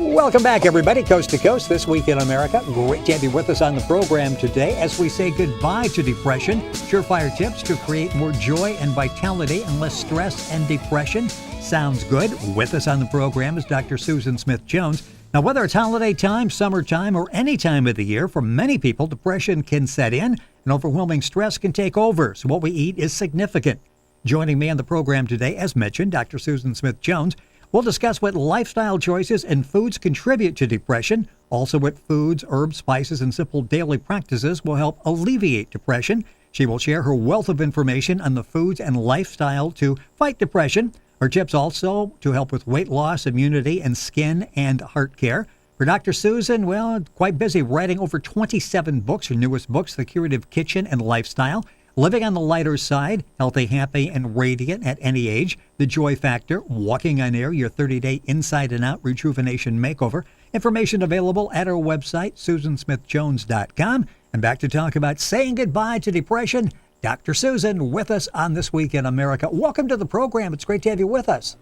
Welcome back, everybody, coast to coast, This Week in America. Great to have you with us on the program today as we say goodbye to depression. Surefire tips to create more joy and vitality and less stress and depression. Sounds good. With us on the program is Dr. Susan Smith-Jones. Now, whether it's holiday time, summertime, or any time of the year, for many people, depression can set in and overwhelming stress can take over. So what we eat is significant. Joining me on the program today, as mentioned, Dr. Susan Smith-Jones. We'll discuss what lifestyle choices and foods contribute to depression, also what foods, herbs, spices, and simple daily practices will help alleviate depression. She will share her wealth of information on the foods and lifestyle to fight depression. Her tips also to help with weight loss, immunity, and skin and heart care. For Dr. Susan, well, quite busy writing over 27 books. Her newest books, The Curative Kitchen and Lifestyle, Living on the Lighter Side, Healthy, Happy, and Radiant at Any Age, The Joy Factor, Walking on Air, Your 30-Day Inside and Out Rejuvenation Makeover. Information available at our website, susansmithjones.com. And back to talk about saying goodbye to depression. Dr. Susan with us on This Week in America. Welcome to the program. It's great to have you with us.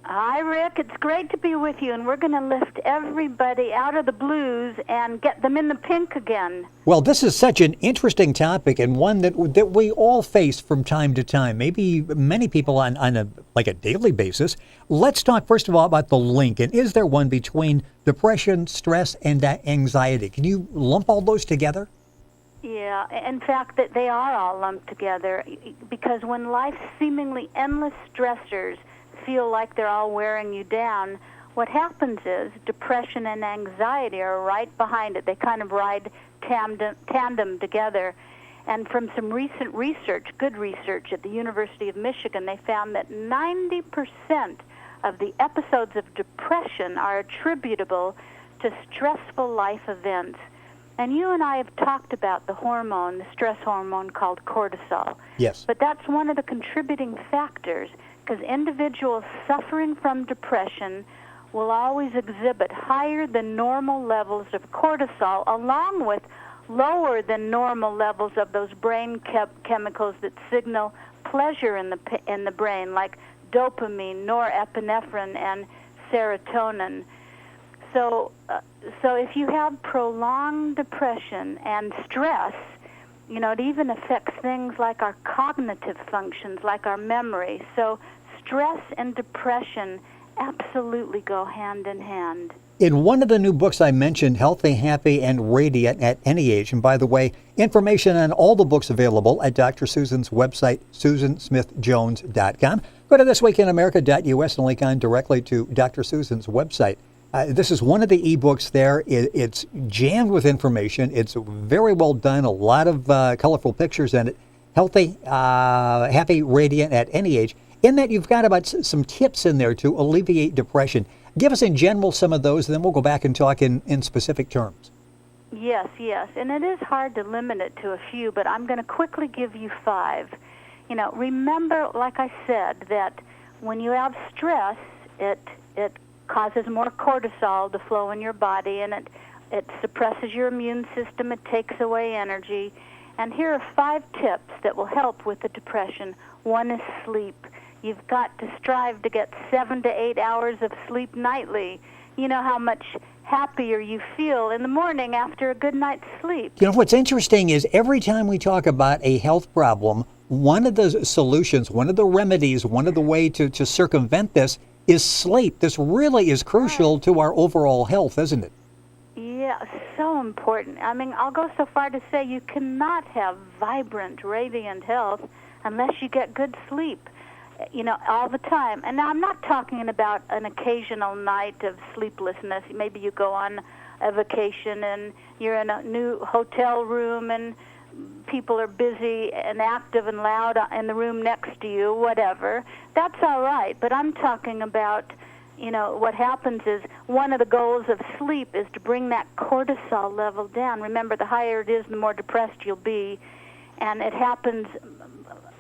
Hi, Rick. It's great to be with you, and we're going to lift everybody out of the blues and get them in the pink again. Well, this is such an interesting topic and one that we all face from time to time, maybe many people on a daily basis. Let's talk, first of all, about the link, and is there one between depression, stress, and anxiety? Can you lump all those together? Yeah, in fact, that they are all lumped together, because when life's seemingly endless stressors feel like they're all wearing you down, what happens is depression and anxiety are right behind it. They kind of ride tandem together. And from some recent research, good research at the University of Michigan, they found that 90% of the episodes of depression are attributable to stressful life events. And you and I have talked about the hormone, the stress hormone called cortisol. Yes. But that's one of the contributing factors, because individuals suffering from depression will always exhibit higher than normal levels of cortisol, along with lower than normal levels of those brain chemicals that signal pleasure in the brain, like dopamine, norepinephrine, and serotonin. So if you have prolonged depression and stress, it even affects things like our cognitive functions, like our memory. So stress and depression absolutely go hand in hand. In one of the new books I mentioned, Healthy, Happy, and Radiant at Any Age, and by the way, information on all the books available at Dr. Susan's website, susansmithjones.com. Go to thisweekinamerica.us and link on directly to Dr. Susan's website. This is one of the ebooks there. It's jammed with information. It's very well done, a lot of colorful pictures in it. Healthy, Happy, Radiant at Any Age. In that, you've got about some tips in there to alleviate depression. Give us in general some of those, and then we'll go back and talk in specific terms. Yes. And it is hard to limit it to a few, but I'm going to quickly give you 5. Remember, like I said, that when you have stress, it causes more cortisol to flow in your body, and it suppresses your immune system. It takes away energy. And here are 5 tips that will help with the depression. One is sleep. You've got to strive to get 7 to 8 hours of sleep nightly. You know how much happier you feel in the morning after a good night's sleep. What's interesting is every time we talk about a health problem, one of the solutions, one of the remedies, one of the way to circumvent this is sleep. This really is crucial to our overall health, isn't it? Yeah, so important. I mean, I'll go so far to say you cannot have vibrant, radiant health unless you get good sleep, all the time. And now I'm not talking about an occasional night of sleeplessness. Maybe you go on a vacation and you're in a new hotel room and people are busy and active and loud in the room next to you, whatever. That's all right. But I'm talking about, what happens is one of the goals of sleep is to bring that cortisol level down. Remember, the higher it is, the more depressed you'll be. And it happens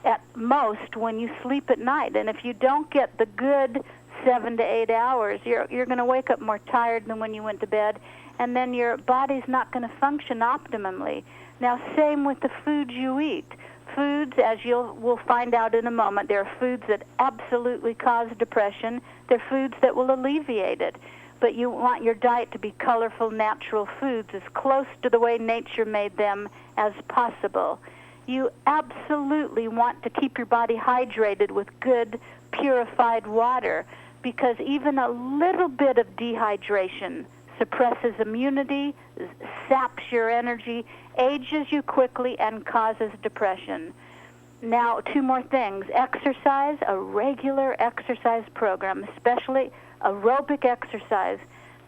at most when you sleep at night. And if you don't get the good 7 to 8 hours, you're going to wake up more tired than when you went to bed. And then your body's not going to function optimally. Now, same with the foods you eat. Foods, as we'll find out in a moment, there are foods that absolutely cause depression. They're foods that will alleviate it. But you want your diet to be colorful, natural foods, as close to the way nature made them as possible. You absolutely want to keep your body hydrated with good, purified water, because even a little bit of dehydration suppresses immunity, saps your energy, ages you quickly, and causes depression. Now, 2 more things. Exercise, a regular exercise program, especially aerobic exercise,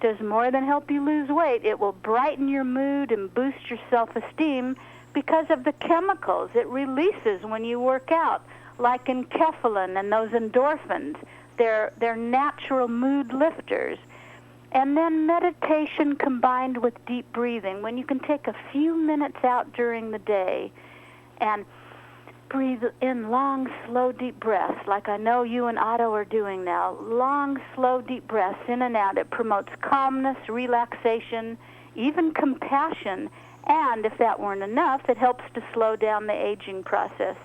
does more than help you lose weight. It will brighten your mood and boost your self-esteem because of the chemicals it releases when you work out, like enkephalin and those endorphins. They're natural mood lifters. And then meditation combined with deep breathing, when you can take a few minutes out during the day and breathe in long, slow, deep breaths, like I know you and Otto are doing now. Long, slow, deep breaths in and out. It promotes calmness, relaxation, even compassion. And if that weren't enough, it helps to slow down the aging process.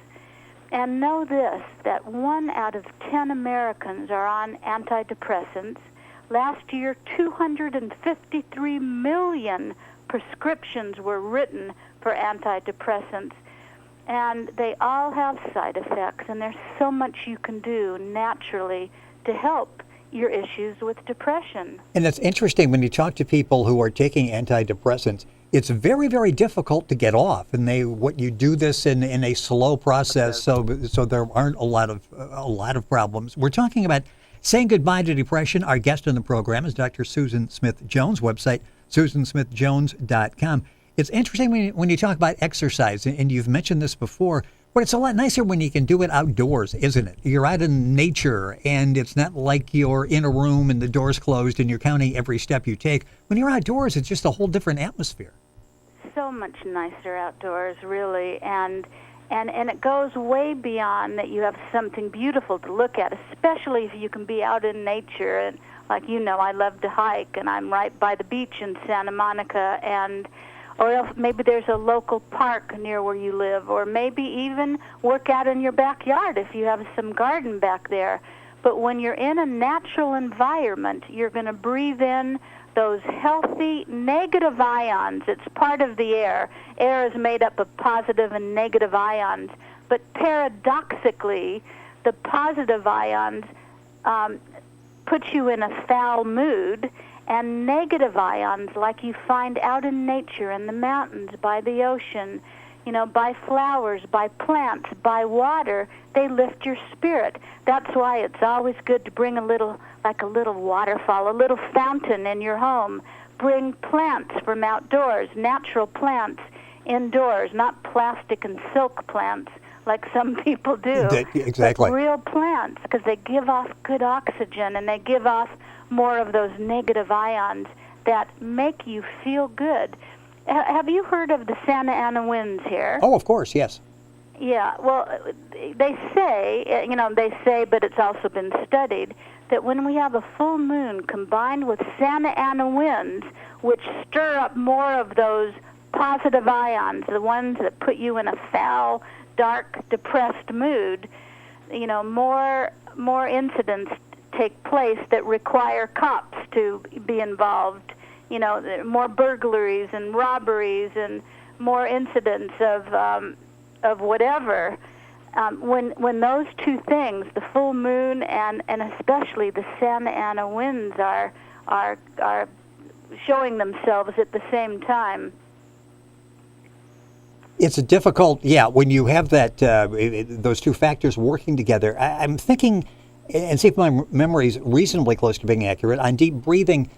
And know this, that 1 out of 10 Americans are on antidepressants. Last year, 253 million prescriptions were written for antidepressants. And they all have side effects, and there's so much you can do naturally to help your issues with depression. And it's interesting when you talk to people who are taking antidepressants, it's very, very difficult to get off. And what you do this in a slow process, so there aren't a lot of problems. We're talking about saying goodbye to depression. Our guest on the program is Dr. Susan Smith-Jones. Website susansmithjones.com. It's interesting when you talk about exercise, and you've mentioned this before, but it's a lot nicer when you can do it outdoors, isn't it? You're out in nature, and it's not like you're in a room and the door's closed and you're counting every step you take. When you're outdoors, it's just a whole different atmosphere. So much nicer outdoors, really, and it goes way beyond that. You have something beautiful to look at, especially if you can be out in nature. And like you know, I love to hike, and I'm right by the beach in Santa Monica, or else maybe there's a local park near where you live, or maybe even work out in your backyard if you have some garden back there. But when you're in a natural environment, you're going to breathe in those healthy negative ions. It's part of the air. Air is made up of positive and negative ions. But paradoxically, the positive ions put you in a foul mood, and negative ions, like you find out in nature, in the mountains, by the ocean, by flowers, by plants, by water, they lift your spirit. That's why it's always good to bring a little waterfall, a little fountain in your home. Bring plants from outdoors, natural plants indoors, not plastic and silk plants like some people do. Exactly. But real plants, because they give off good oxygen, and they give off more of those negative ions that make you feel good. Have you heard of the Santa Ana winds here? Oh, of course, yes. Yeah, well, they say, but it's also been studied, that when we have a full moon combined with Santa Ana winds, which stir up more of those positive ions, the ones that put you in a foul, dark, depressed mood, more incidents take place that require cops to be involved. More burglaries and robberies and more incidents of whatever. When those 2 things, the full moon and especially the Santa Ana winds, are showing themselves at the same time. It's a difficult, when you have that those 2 factors working together. I'm thinking, and see if my memory is reasonably close to being accurate, on deep breathing.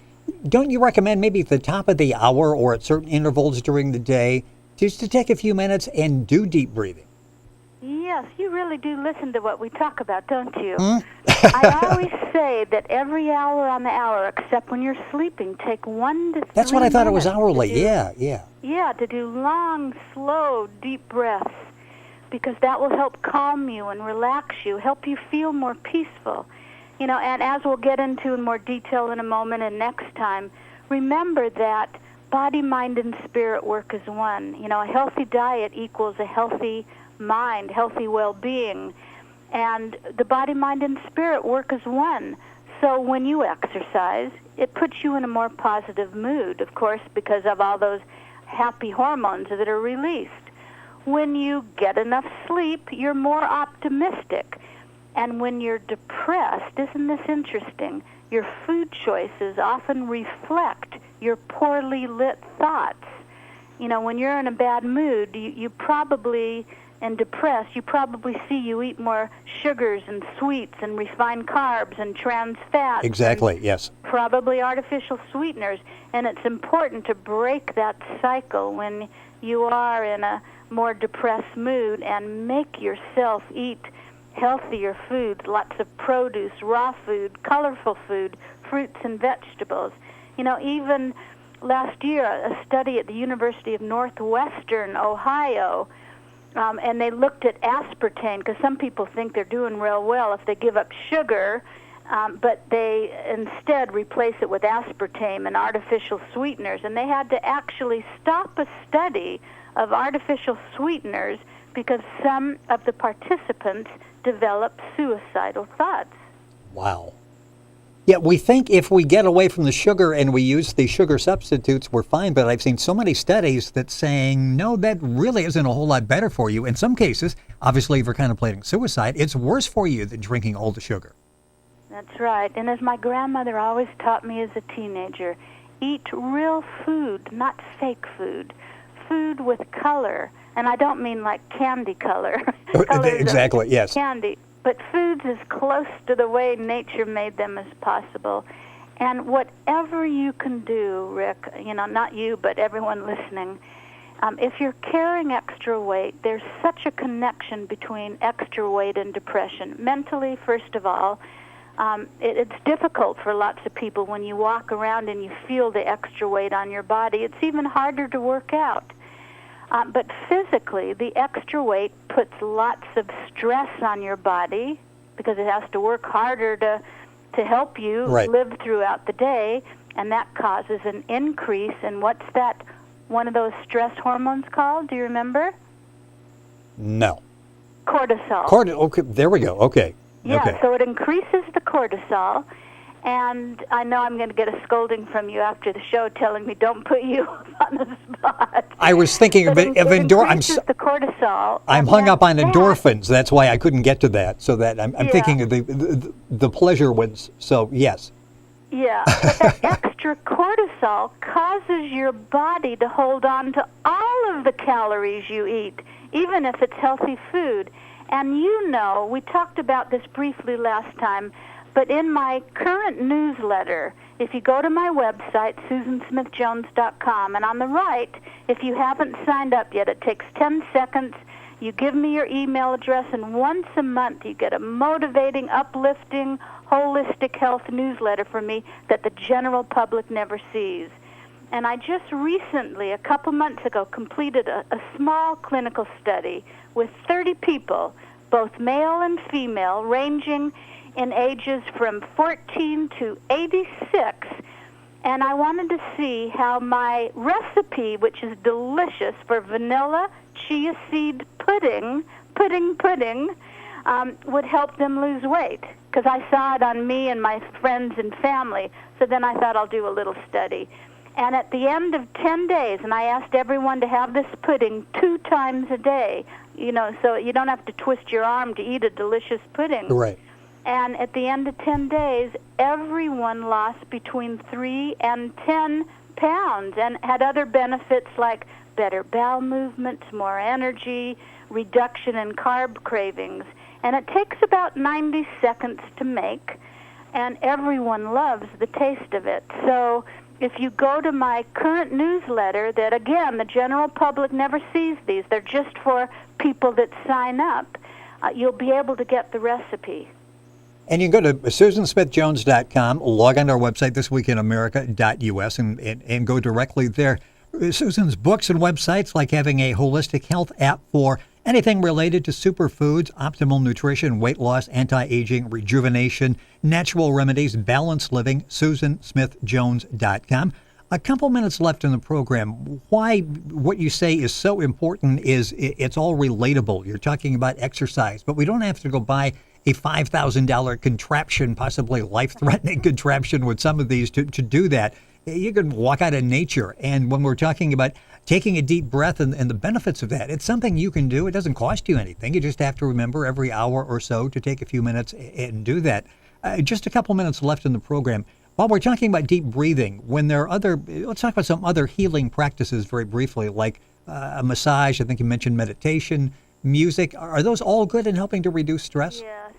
Don't you recommend maybe at the top of the hour or at certain intervals during the day just to take a few minutes and do deep breathing? Yes, you really do listen to what we talk about, don't you? I always say that every hour on the hour, except when you're sleeping, take 1 to 3 That's what I thought it was minutes hourly. to do, Yeah. Yeah, to do long, slow, deep breaths, because that will help calm you and relax you, help you feel more peaceful. And as we'll get into in more detail in a moment and next time, remember that body, mind, and spirit work as one. A healthy diet equals a healthy mind, healthy well-being. And the body, mind, and spirit work as one. So when you exercise, it puts you in a more positive mood, of course, because of all those happy hormones that are released. When you get enough sleep, you're more optimistic. And when you're depressed, isn't this interesting? Your food choices often reflect your poorly lit thoughts. You know, when you're in a bad mood, you probably, and depressed, you probably see you eat more sugars and sweets and refined carbs and trans fats. Exactly, yes. Probably artificial sweeteners. And it's important to break that cycle when you are in a more depressed mood and make yourself eat healthier foods, lots of produce, raw food, colorful food, fruits and vegetables. You know, even last year, a study at the University of Northwestern Ohio, and they looked at aspartame, because some people think they're doing real well if they give up sugar, but they instead replace it with aspartame and artificial sweeteners. And they had to actually stop a study of artificial sweeteners because some of the participants developed suicidal thoughts. Wow. Yeah, we think if we get away from the sugar and we use the sugar substitutes, we're fine. But I've seen so many studies that saying, no, that really isn't a whole lot better for you. In some cases, obviously, if you're contemplating suicide, it's worse for you than drinking all the sugar. That's right. And as my grandmother always taught me as a teenager, eat real food, not fake food. Food with color. And I don't mean like candy color. Exactly, yes. Candy. But foods as close to the way nature made them as possible. And whatever you can do, Rick, you know, not you, but everyone listening, if you're carrying extra weight, there's such a connection between extra weight and depression. Mentally, first of all, it's difficult for lots of people when you walk around and you feel the extra weight on your body. It's even harder to work out. But physically, the extra weight puts lots of stress on your body because it has to work harder to help you live throughout the day, and that causes an increase in what's that, one of those stress hormones called? Do you remember? No. Cortisol. Okay, there we go. Okay. Yeah, okay. So it increases the cortisol. And I know I'm going to get a scolding from you after the show telling me don't put you on the spot. I was thinking of endorphins. The cortisol. I'm hung up on endorphins. That's why I couldn't get to that. So that I'm thinking of the pleasure ones. So, yes. Yeah, but that extra cortisol causes your body to hold on to all of the calories you eat, even if it's healthy food. And you know, we talked about this briefly last time, but in my current newsletter, if you go to my website, SusanSmithJones.com, and on the right, if you haven't signed up yet, it takes 10 seconds. You give me your email address, and once a month you get a motivating, uplifting, holistic health newsletter from me that the general public never sees. And I just recently, a couple months ago, completed a small clinical study with 30 people, both male and female, ranging in ages from 14 to 86, and I wanted to see how my recipe, which is delicious, for vanilla chia seed pudding, would help them lose weight, because I saw it on me and my friends and family. So then I thought I'll do a little study. And at the end of 10 days, and I asked everyone to have this pudding 2 times a day, you know, so you don't have to twist your arm to eat a delicious pudding. Right. And at the end of 10 days, everyone lost between 3 and 10 pounds and had other benefits like better bowel movements, more energy, reduction in carb cravings. And it takes about 90 seconds to make, and everyone loves the taste of it. So if you go to my current newsletter, that again, the general public never sees these, they're just for people that sign up, you'll be able to get the recipe. And you can go to SusanSmithJones.com, log on to our website, thisweekinamerica.us, and go directly there. Susan's books and websites, like having a holistic health app for anything related to superfoods, optimal nutrition, weight loss, anti-aging, rejuvenation, natural remedies, balanced living, SusanSmithJones.com. A couple minutes left in the program. Why what you say is so important is it's all relatable. You're talking about exercise, but we don't have to go buy a $5,000 contraption, possibly life-threatening contraption with some of these to do that. You can walk out in nature. And when we're talking about taking a deep breath and the benefits of that, it's something you can do. It doesn't cost you anything. You just have to remember every hour or so to take a few minutes and do that. Just a couple minutes left in the program. While we're talking about deep breathing, when there are let's talk about some other healing practices very briefly, like a massage. I think you mentioned meditation, music. Are those all good in helping to reduce stress? Yes.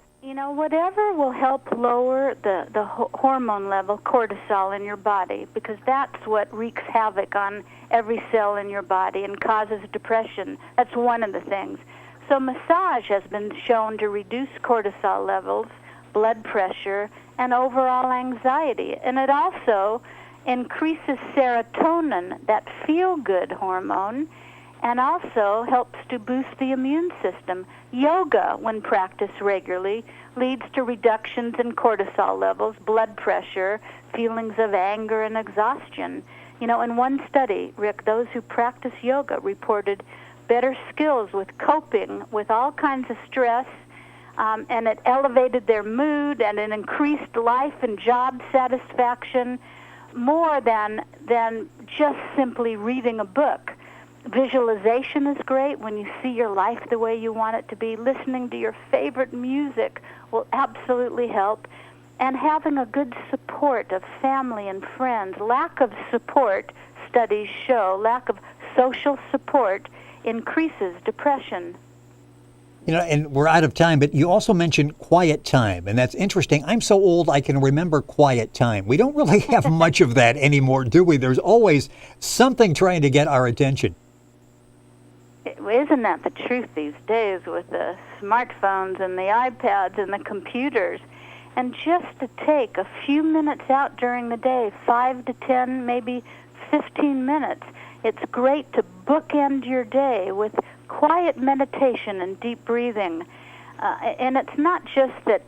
Whatever will help lower the hormone level, cortisol, in your body, because that's what wreaks havoc on every cell in your body and causes depression. That's one of the things. So massage has been shown to reduce cortisol levels, blood pressure, and overall anxiety. And it also increases serotonin, that feel-good hormone, and also helps to boost the immune system. Yoga, when practiced regularly, leads to reductions in cortisol levels, blood pressure, feelings of anger and exhaustion. In one study, Rick, those who practice yoga reported better skills with coping with all kinds of stress, and it elevated their mood, and it increased life and job satisfaction more than just simply reading a book. Visualization is great when you see your life the way you want it to be. Listening to your favorite music will absolutely help. And having a good support of family and friends. Lack of support, studies show, lack of social support increases depression. And we're out of time, but you also mentioned quiet time, and that's interesting. I'm so old I can remember quiet time. We don't really have much of that anymore, do we? There's always something trying to get our attention. Isn't that the truth these days with the smartphones and the iPads and the computers? And just to take a few minutes out during the day, 5 to 10, maybe 15 minutes, it's great to bookend your day with quiet meditation and deep breathing. And it's not just that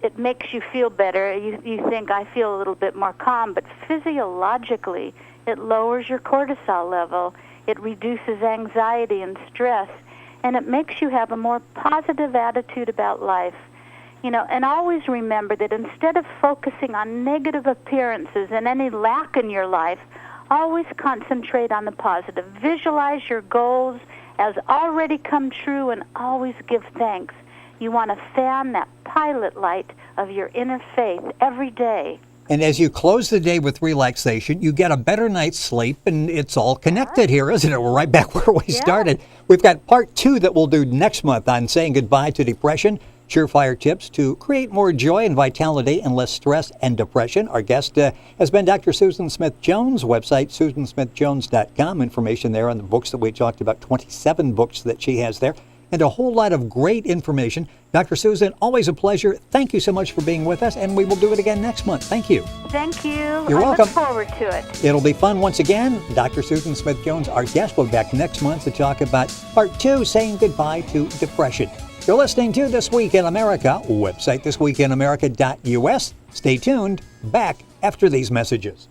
it makes you feel better. You think, I feel a little bit more calm, but physiologically, it lowers your cortisol level. It reduces anxiety and stress, and it makes you have a more positive attitude about life. And always remember that instead of focusing on negative appearances and any lack in your life, always concentrate on the positive. Visualize your goals as already come true and always give thanks. You want to fan that pilot light of your inner faith every day. And as you close the day with relaxation, you get a better night's sleep, and it's all connected here, isn't it? We're right back where we started. We've got part 2 that we'll do next month on saying goodbye to depression, surefire tips to create more joy and vitality and less stress and depression. Our guest has been Dr. Susan Smith-Jones, website susansmithjones.com. Information there on the books that we talked about, 27 books that she has there, and a whole lot of great information. Dr. Susan, always a pleasure. Thank you so much for being with us, and we will do it again next month. Thank you. Thank you. You're welcome. I look forward to it. It'll be fun once again. Dr. Susan Smith-Jones, our guest, will be back next month to talk about part 2, saying goodbye to depression. You're listening to This Week in America, website thisweekinamerica.us. Stay tuned. Back after these messages.